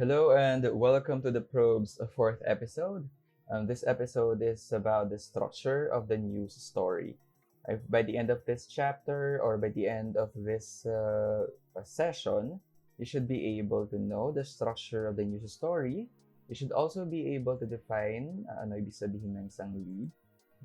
Hello and welcome to the Probe's fourth episode. This episode is about the structure of the news story. By the end of this chapter or by the end of this session, you should be able to know the structure of the news story. You should also be able to define ano ibig sabihin ng isang lead,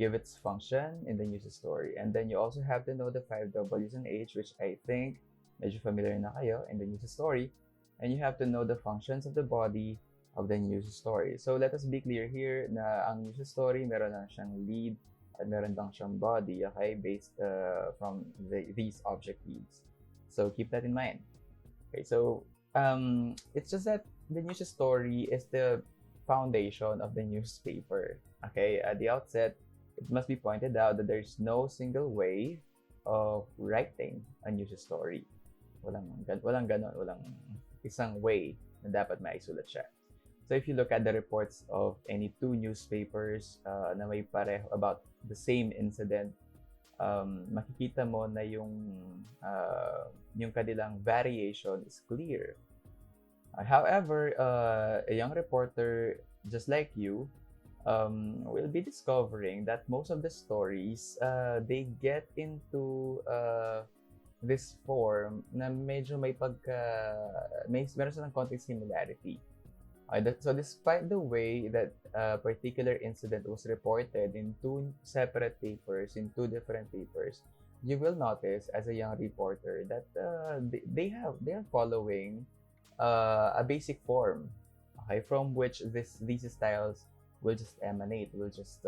give its function in the news story. And then you also have to know the 5 W's and H, which I think medyo familiar na kayo in the news story, and you have to know the functions of the body of the news story. So let us be clear here na ang news story meron lang siyang lead at meron lang siyang body, okay, based from these object leads. So keep that in mind. Okay, so it's just that the news story is the foundation of the newspaper. Okay, at the outset, it must be pointed out that there's no single way of writing a news story. Walang ganon, walang isang way na dapat maisulat siya. So if you look at the reports of any two newspapers na may pareho about the same incident, makikita mo na yung kanilang variation is clear. However, a young reporter just like you will be discovering that most of the stories they get into this form na medyo meron silang konting similarity. So despite the way that a particular incident was reported in two separate papers, in two different papers, you will notice as a young reporter that they are following a basic form, okay, from which these styles will just emanate, will just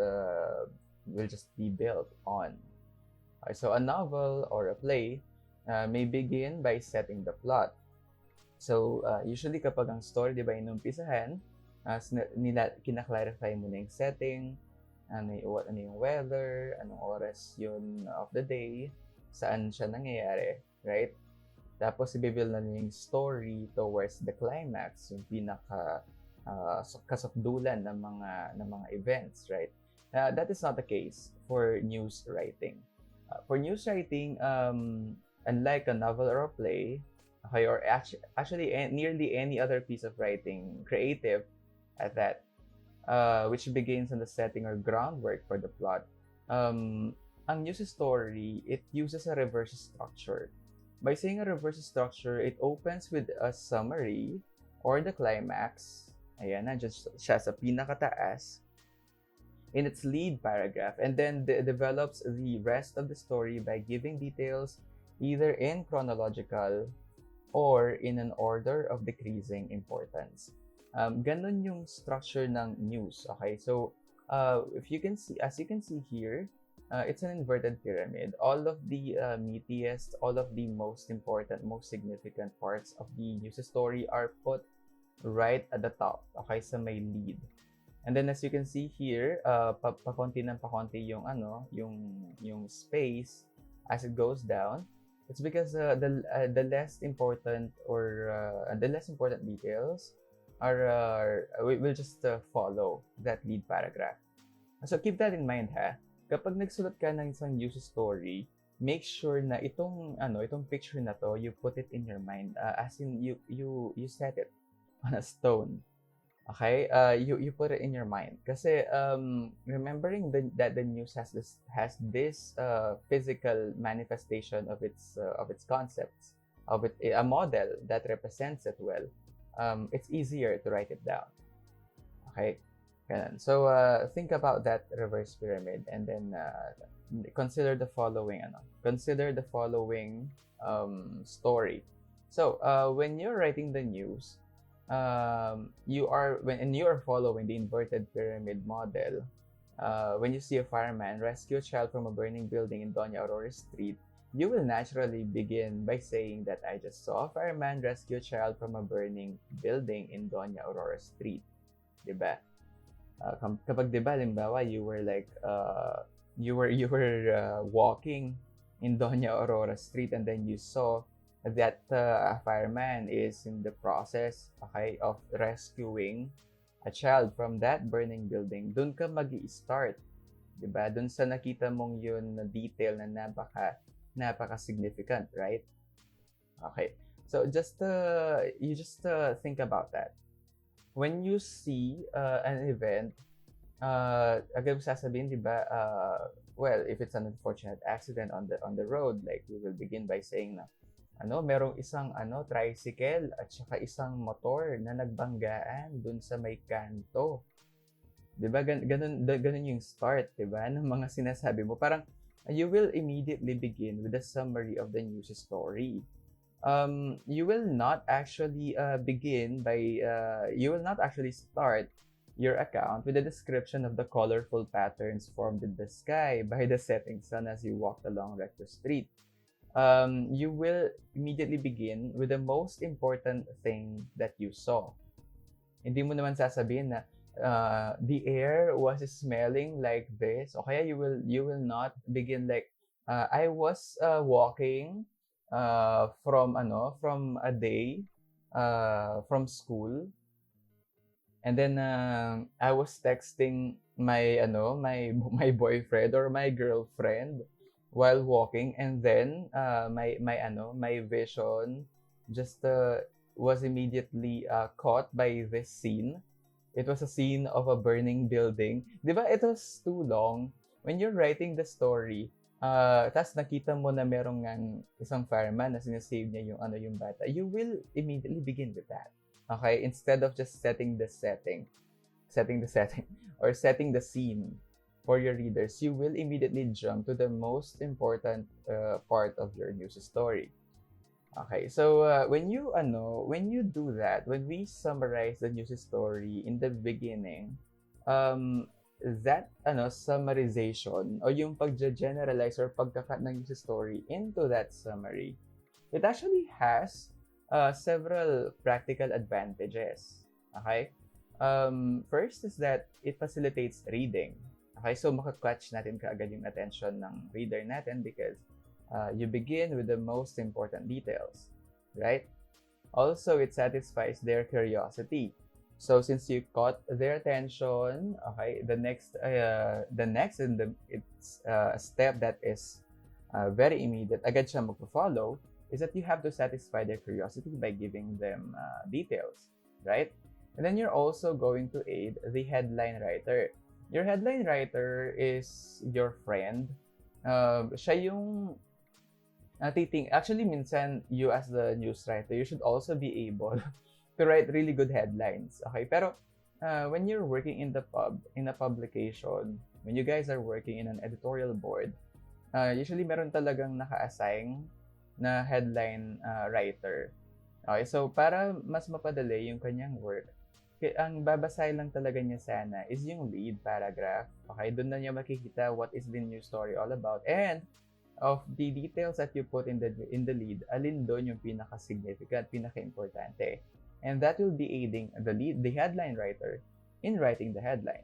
be built on. Okay, so a novel or a play may begin by setting the plot. So, usually kapag ang story, di ba, inumpisahan, kinaklarify mo na yung setting, ano yung weather, anong oras yun of the day, saan siya nangyayari, right? Tapos, ibibuild na yung story towards the climax, yung kasukdulan ng mga events, right? That is not the case for news writing. For news writing, unlike a novel or a play, okay, or actually nearly any other piece of writing, creative at that, which begins on the setting or groundwork for the plot, ang news story, it uses a reverse structure. By saying a reverse structure, it opens with a summary or the climax, ayan, nandiyan siya sa pinakataas, in its lead paragraph, and then develops the rest of the story by giving details either in chronological or in an order of decreasing importance. Ganun yung structure ng news, okay? So, if you can see, as you can see here, it's an inverted pyramid. All of the meatiest, all of the most important, most significant parts of the news story are put right at the top, okay, sa may lead. And then as you can see here, pakonti ng pakonti yung space as it goes down. It's because the less important or the less important details will just follow that lead paragraph. So keep that in mind, ha. Kapag nagsulat ka ng isang news story, make sure na itong picture na to, you put it in your mind, as in you set it on a stone. Okay, you put it in your mind. Kasi remembering that the news has this physical manifestation of its concepts, of a model that represents it well. It's easier to write it down. Okay, ganun. So think about that reverse pyramid, and then consider the following story. So when you're writing the news, you are following the inverted pyramid model, when you see a fireman rescue a child from a burning building in Doña Aurora Street, you will naturally begin by saying that I just saw a fireman rescue a child from a burning building in Doña Aurora Street. Diba? Kapag diba, limbawa, you were like, you were walking in Doña Aurora Street, and then you saw that a fireman is in the process, okay, of rescuing a child from that burning building. Doon ka mag-i-start, diba? Doon sa nakita mong yun na detail na napaka significant, right? Okay, so you just think about that. when you see an event, agad mo sasabihin, di ba, well, if it's an unfortunate accident on the road, like we will begin by saying na, merong isang tricycle at saka isang motor na nagbanggaan dun sa may kanto. 'Di ba? Ganun yung start, 'di ba? Ng mga sinasabi mo. Parang you will immediately begin with a summary of the news story. You will not actually you will not actually start your account with a description of the colorful patterns formed in the sky by the setting sun as you walked along Recto Street. You will immediately begin with the most important thing that you saw. Hindi mo naman sasabihin na the air was smelling like this. O kaya you will not begin like I was walking from a day from school, and then I was texting my boyfriend or my girlfriend while walking, and then my vision just was immediately caught by this scene. It was a scene of a burning building. Di ba, it was too long. When you're writing the story, tas nakita mo na merong isang fireman na sinasave niya yung bata, you will immediately begin with that. Okay? Instead of just setting the setting, or setting the scene for your readers, you will immediately jump to the most important part of your news story. Okay, so when you do that, when we summarize the news story in the beginning, that summarization o yung pag-generalize or pagkakat ng news story into that summary, it actually has several practical advantages. Okay, first is that it facilitates reading. Okay, so makakatch natin kaagad yung attention ng reader natin because you begin with the most important details, right? Also, it satisfies their curiosity. So since you caught their attention, okay, the next step that is very immediate, agad siya magpo-follow, is that you have to satisfy their curiosity by giving them details, right? And then you're also going to aid the headline writer. Your headline writer is your friend. Siya yung actually, minsan, you as the news writer, you should also be able to write really good headlines. Okay? Pero, when you're working in a publication, when you guys are working in an editorial board, usually meron talagang naka-assign na headline writer. Okay? So, para mas mapadali yung kanyang work, ang babasahin lang talaga niya sana is yung lead paragraph. Okay? Doon na niya makikita what is the news story all about. And, of the details that you put in the lead, alin doon yung pinaka-significant, pinaka-importante. And that will be aiding the headline writer in writing the headline.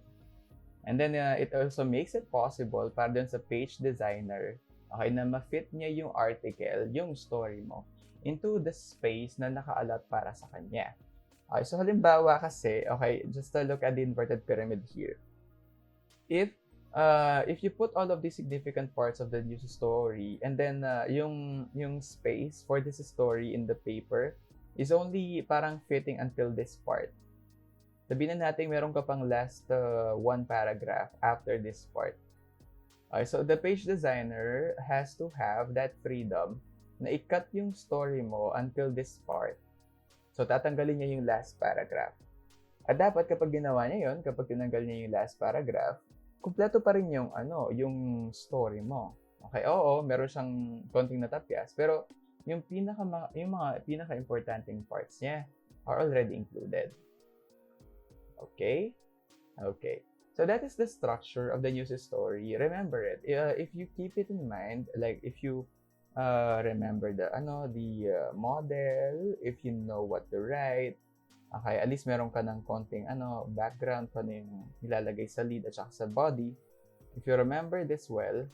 And then it also makes it possible para dun sa page designer, okay, na ma-fit niya yung article, yung story mo, into the space na naka-allot para sa kanya. Okay, so halimbawa kasi, okay, just to look at the inverted pyramid here. If you put all of the significant parts of the news story and then yung space for this story in the paper is only parang fitting until this part. Sabihin na natin meron ka pang last one paragraph after this part. Okay, so the page designer has to have that freedom na i-cut yung story mo until this part. So tatanggalin niya yung last paragraph. At dapat kapag ginawa niya yun, kapag tinanggal niya yung last paragraph, kumpleto pa rin yung story mo. Okay, oo, meron siyang konting natapyas, pero yung mga pinaka-importanting parts niya are already included. Okay? Okay. So that is the structure of the news story. Remember it. If you keep it in mind, like if you remember the model, if you know what to write, okay, at least meron ka ng konting background kung ano yung nilalagay sa lead at saka sa body. If you remember this well,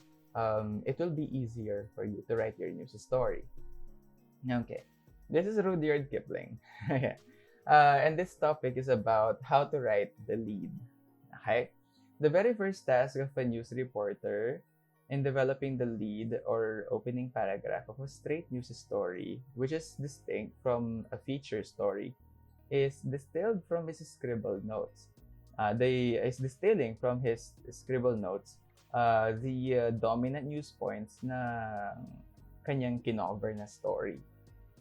it will be easier for you to write your news story. Okay, this is Rudyard Kipling. And this topic is about how to write the lead. Okay, the very first task of a news reporter in developing the lead or opening paragraph of a straight news story, which is distinct from a feature story, is distilled from his scribbled notes. They is distilling from his scribbled notes the dominant news points na kanyang kinover na story.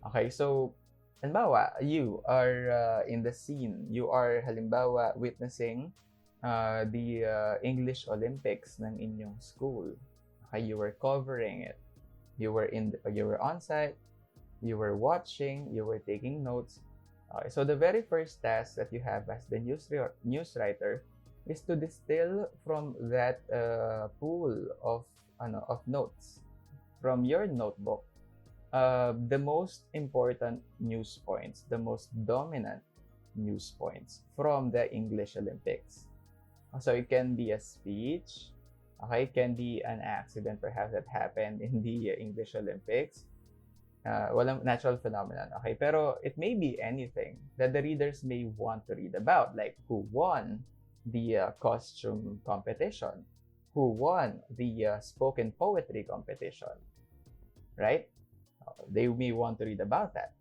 Okay, so halimbawa, you are in the scene. You are halimbawa witnessing the English Olympics ng inyong school. Okay, you were covering it. You were on site. You were watching. You were taking notes. Okay, so the very first task that you have as the news writer is to distill from that pool of notes from your notebook the most important news points, the most dominant news points from the English Olympics. So it can be a speech, okay, it can be an accident perhaps that happened in the English Olympics. Walang natural phenomenon, okay? Pero it may be anything that the readers may want to read about, like who won the costume competition, who won the spoken poetry competition, right? They may want to read about that.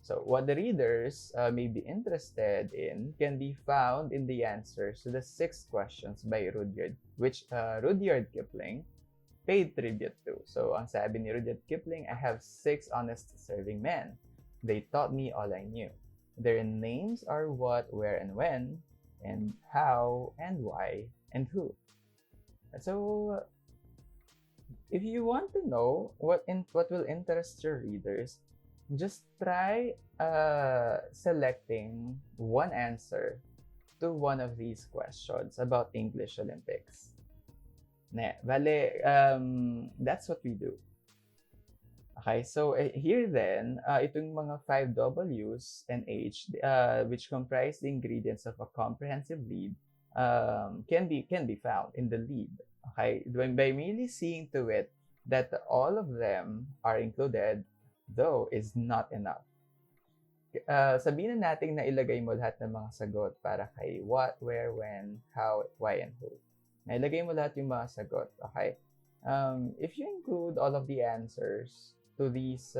So what the readers may be interested in can be found in the answers to the 6 questions by Rudyard, which Rudyard Kipling paid tribute to. So, ang sabi ni Rudyard Kipling, I have 6 honest serving men. They taught me all I knew. Their names are what, where, and when, and how, and why, and who. So, if you want to know what will interest your readers, just try selecting one answer to one of these questions about English Olympics. That's what we do. Okay, so here then, itong mga 5 W's and H, which comprise the ingredients of a comprehensive lead, can be found in the lead. Okay, by merely seeing to it that all of them are included, though, is not enough. Sabihin na natin na ilagay mo lahat ng mga sagot para kay what, where, when, how, why, and who. Nailagay mo lahat yung mga sagot, okay? If you include all of the answers to these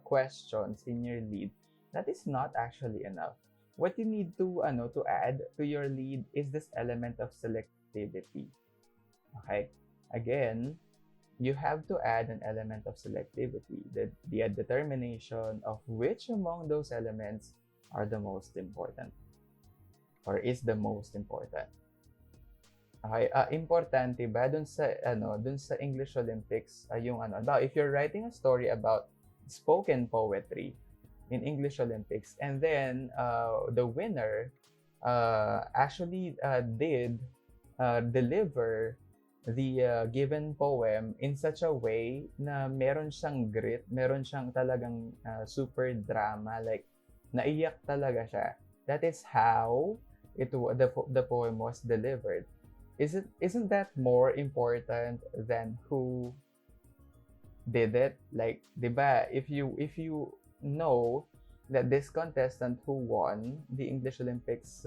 questions in your lead, that is not actually enough. What you need to add to your lead is this element of selectivity. Okay? Again, you have to add an element of selectivity, the determination of which among those elements are the most important or is the most important. Okay, importante ba dun sa English Olympics if you're writing a story about spoken poetry in English Olympics and then the winner actually did deliver the given poem in such a way na meron siyang grit, meron siyang talagang super drama, like naiyak talaga siya. That is how the poem was delivered. Isn't that more important than who did it? Like, diba, if you know that this contestant who won the English Olympics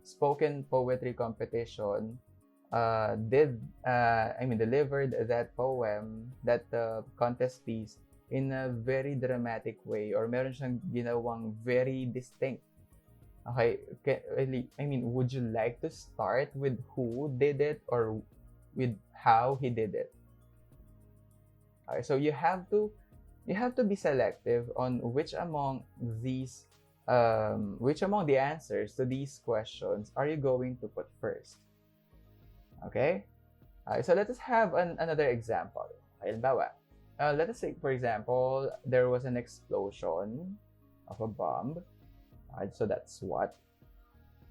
spoken poetry competition delivered that poem, that contest piece in a very dramatic way, or meron siyang ginawang very distinct. Okay, would you like to start with who did it or with how he did it? Okay, so you have to be selective on which among the answers to these questions are you going to put first. Okay, so let us have another example. Let us say, for example, there was an explosion of a bomb. So that's what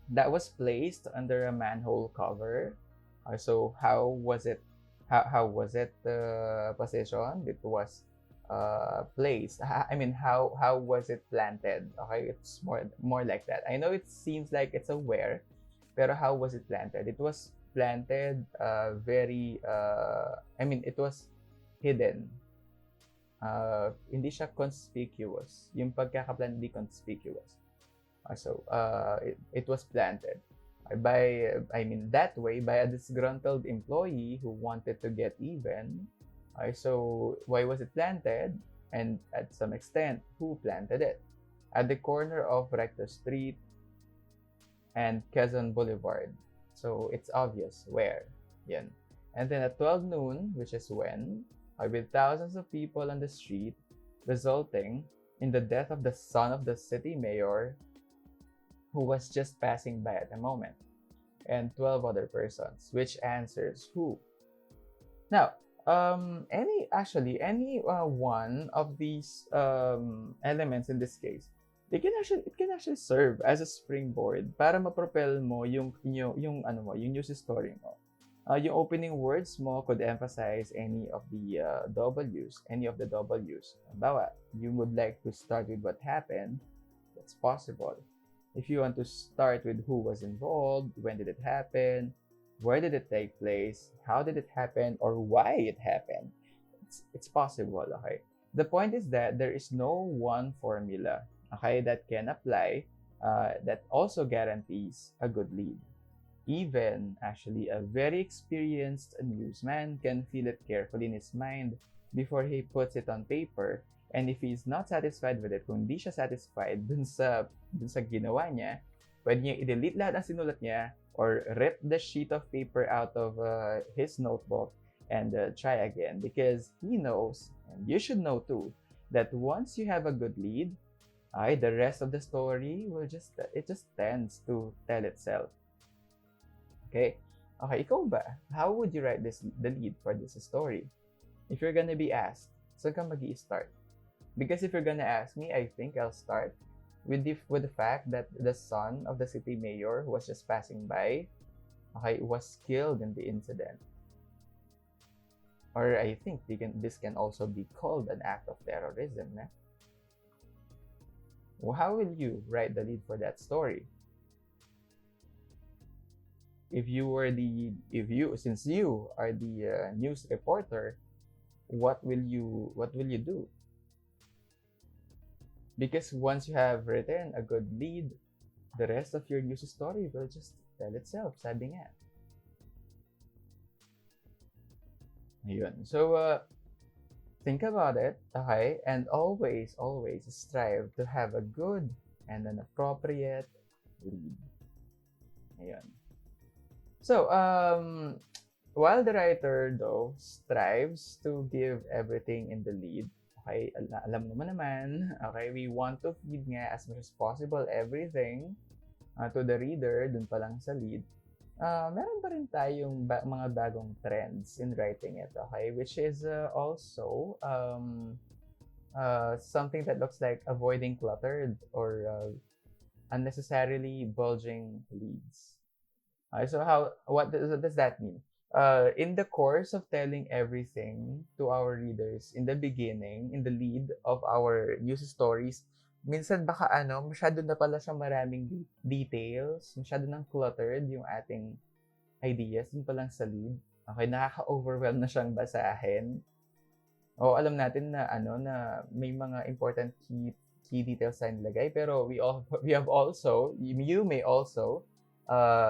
that was placed under a manhole cover. So how was it? How was it positioned? It was placed. How was it planted? Okay, it's more like that. I know it seems like it's a where, pero how was it planted? It was planted it was hidden. Hindi siya conspicuous. Yung pagkakaplan hindi conspicuous. So it was planted that way by a disgruntled employee who wanted to get even. So why was it planted? And at some extent, who planted it? at the corner of Recto Street and Quezon Boulevard. So it's obvious where. Yan. And then at 12 noon, which is when, with thousands of people on the street, resulting in the death of the son of the city mayor who was just passing by at the moment, and 12 other persons, which answers who. Now, any one of these elements in this case, it can actually serve as a springboard para mapropel mo yung news story mo. Yung opening words mo could emphasize any of the W's. Halimbawa, you would like to start with what happened, that's possible. If you want to start with who was involved, when did it happen, where did it take place, how did it happen, or why it happened, it's possible, okay? The point is that there is no one formula, okay, that can apply that also guarantees a good lead. Even, actually, a very experienced newsman can feel it carefully in his mind before he puts it on paper. And if he's not satisfied with it, kung hindi siya satisfied dun sa ginawa niya, pwede niya i-delete lahat ng sinulat niya or rip the sheet of paper out of his notebook and try again. Because he knows, and you should know too, that once you have a good lead, the rest of the story just tends to tell itself. Okay, ikaw ba? How would you write the lead for this story? If you're gonna be asked, saan ka mag-i-start? Because if you're gonna ask me, I think I'll start with the fact that the son of the city mayor who was just passing by, was killed in the incident. Or I think this can also be called an act of terrorism. Well, how will you write the lead for that story? Since you are the news reporter, what will you do? Because once you have written a good lead, the rest of your news story will just tell itself, sabi nga. Ayun. So, think about it, okay? And always strive to have a good and an appropriate lead. Ayun. So, while the writer, though, strives to give everything in the lead, okay, alam naman, okay, we want to feed nga as much as possible everything to the reader, dun pa lang sa lead. Meron pa rin tayong mga bagong trends in writing it, okay, which is also something that looks like avoiding cluttered or unnecessarily bulging leads. So what does that mean? In the course of telling everything to our readers in the beginning, in the lead of our news stories, minsan baka masyado na pala siyang maraming details, masyado nang cluttered yung ating ideas dun pa lang sa lead. Okay, nakaka-overwhelm na siyang basahin. O alam natin na na may mga important key details na nilagay, pero you may also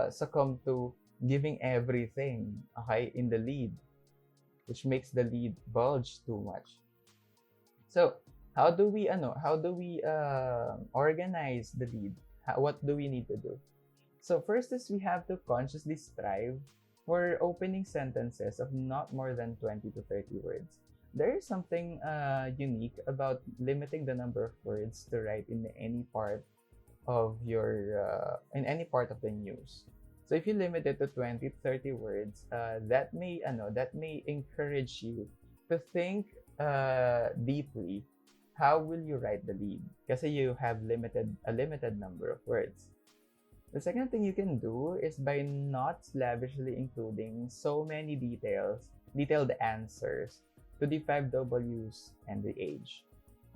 succumb to giving everything, okay, in the lead, which makes the lead bulge too much. So, how do we organize the lead? What do we need to do? So, first is we have to consciously strive for opening sentences of not more than 20 to 30 words. There is something unique about limiting the number of words to write in any part of the news. So if you limit it to 20 to 30 words, that may encourage you to think deeply. How will you write the lead? Kasi you have a limited number of words. The second thing you can do is by not slavishly including so many detailed answers to the 5 W's and the age.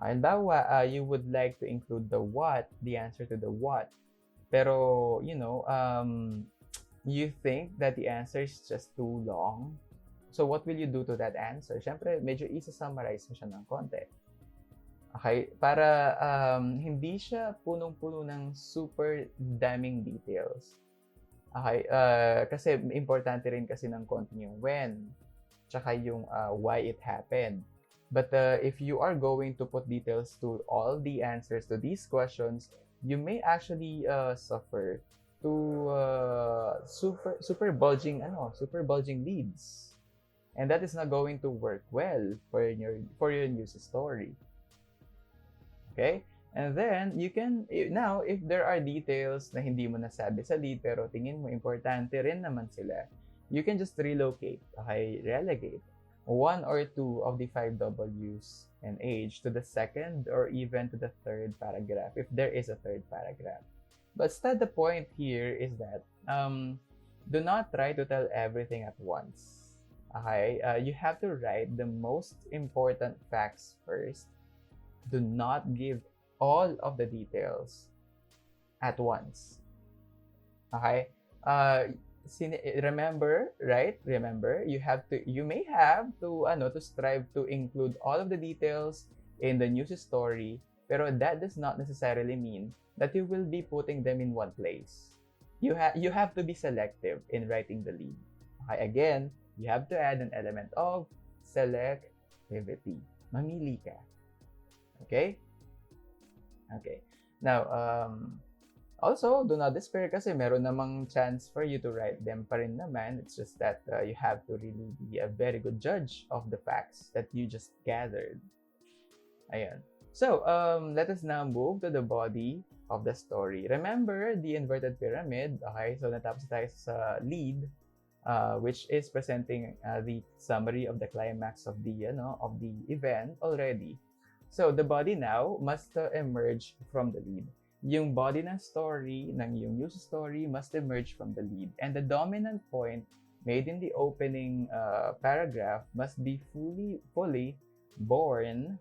Halimbawa, you would like to include the answer to the what, pero you think that the answer is just too long. So what will you do to that answer? Siyempre, medyo isa-summarize mo siya ng konti. Okay? Para hindi siya punong-puno ng super daming details. Okay? Kasi importante rin kasi ng konti yung when, tsaka yung why it happened. But if you are going to put details to all the answers to these questions, you may actually suffer to super bulging leads, and that is not going to work well for your news story. Okay? And then you can now, if there are details na hindi mo nasabi sa lead pero tingin mo importante rin naman sila, you can just relocate, okay, relegate one or two of the 5Ws and H to the second or even to the third paragraph if there is a third paragraph. But still, the point here is that do not try to tell everything at once. Okay, you have to write the most important facts first. Do not give all of the details at once. Okay? Remember, right? Remember, you may have to strive to include all of the details in the news story, pero that does not necessarily mean that you will be putting them in one place. You have to be selective in writing the lead. Okay, again, you have to add an element of selectivity. Mamili ka. Okay? Okay. Now, also, do not despair kasi meron namang chance for you to write them pa rin naman. It's just that you have to really be a very good judge of the facts that you just gathered. Ayan. So, let us now move to the body of the story. Remember the inverted pyramid. Okay, so natapos tayo sa lead, which is presenting the summary of the climax of the event already. So, the body now must emerge from the lead. Yung body ng story, ng yung news story, must emerge from the lead. And the dominant point made in the opening paragraph must be fully born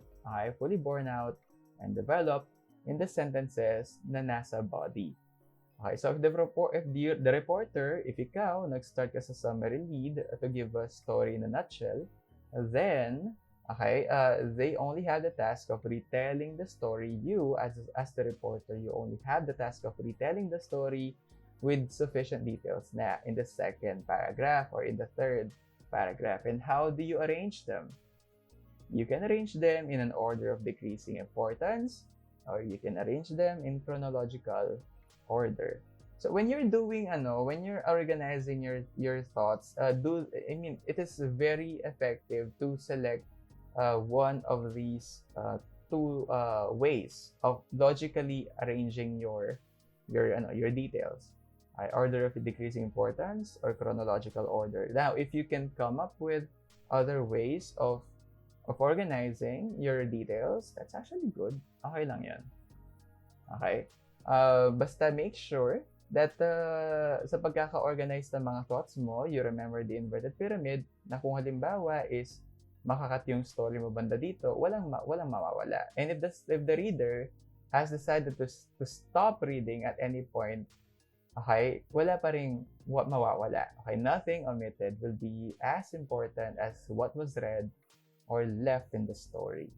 out and developed in the sentences na nasa body. Okay, so if the reporter, if ikaw, nag-start ka sa summary lead to give a story in a nutshell, then they only have the task of retelling the story. You, as the reporter, you only have the task of retelling the story with sufficient details na in the second paragraph or in the third paragraph. And how do you arrange them? You can arrange them in an order of decreasing importance, or you can arrange them in chronological order. So when you're doing when you're organizing your thoughts, it is very effective to select one of these two ways of logically arranging your details. Order of decreasing importance or chronological order. Now, if you can come up with other ways of organizing your details, that's actually good. Okay lang yan. Okay? Basta make sure that sa pagkaka-organize ng mga thoughts mo, you remember the inverted pyramid na kung halimbawa is makakat yung story mo banda dito, walang mawawala. And if the reader has decided to stop reading at any point, okay, wala pa ring mawawala. Okay, nothing omitted will be as important as what was read or left in the story.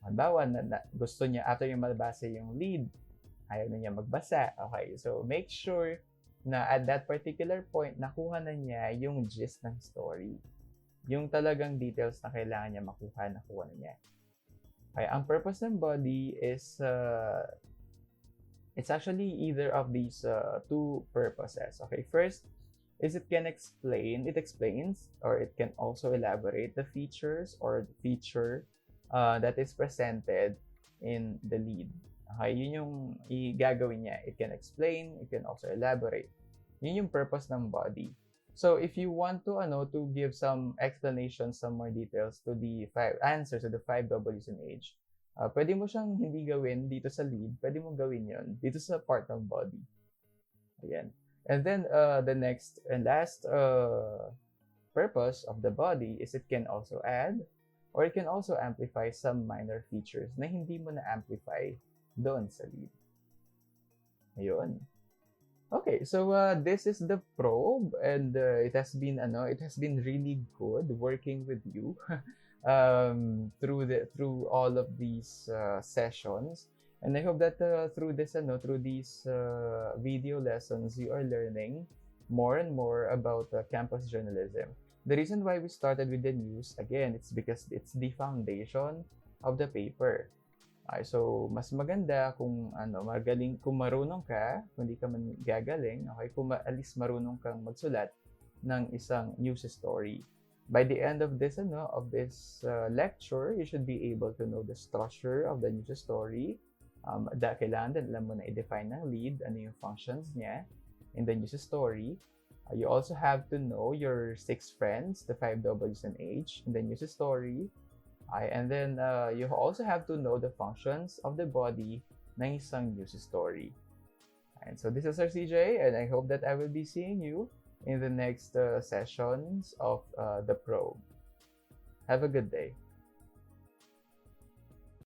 Halimbawa, gusto niya, after yung mabasa yung lead, ayaw na niya magbasa. Okay, so make sure na at that particular point, nakuha na niya yung gist ng story. Yung talagang details na kailangan niya nakuha na niya. Okay, ang purpose ng body is, it's actually either of these two purposes. Okay, first is it explains, or it can also elaborate the features or the feature that is presented in the lead. Okay, yun yung gagawin niya. It can explain, it can also elaborate. Yun yung purpose ng body. So if you want to give some explanations, some more details to the answers to the 5 W's in H, pwede mo siyang hindi gawin dito sa lead, pwede mo gawin yon dito sa part ng body. Ayan. And then the next and last purpose of the body is it can also add or it can also amplify some minor features na hindi mo na-amplify doon sa lead. Ayun. Okay, so this is the probe, and it has been really good working with you through all of these sessions. And I hope that through these video lessons, you are learning more and more about campus journalism. The reason why we started with the news, again, it's because it's the foundation of the paper. Okay, so mas maganda kung magaling, kung marunong ka, kung hindi ka man gagaling, okay, kung at least marunong kang magsulat ng isang news story. By the end of this lecture, you should be able to know the structure of the news story. Kailangan din alam mo na i-define ng lead, ano yung functions niya in the news story. You also have to know your 6 friends, the 5 W's and H in the news story. And then you also have to know the functions of the body ng isang news story. And so this is Sir CJ, and I hope that I will be seeing you in the next sessions of the probe. Have a good day.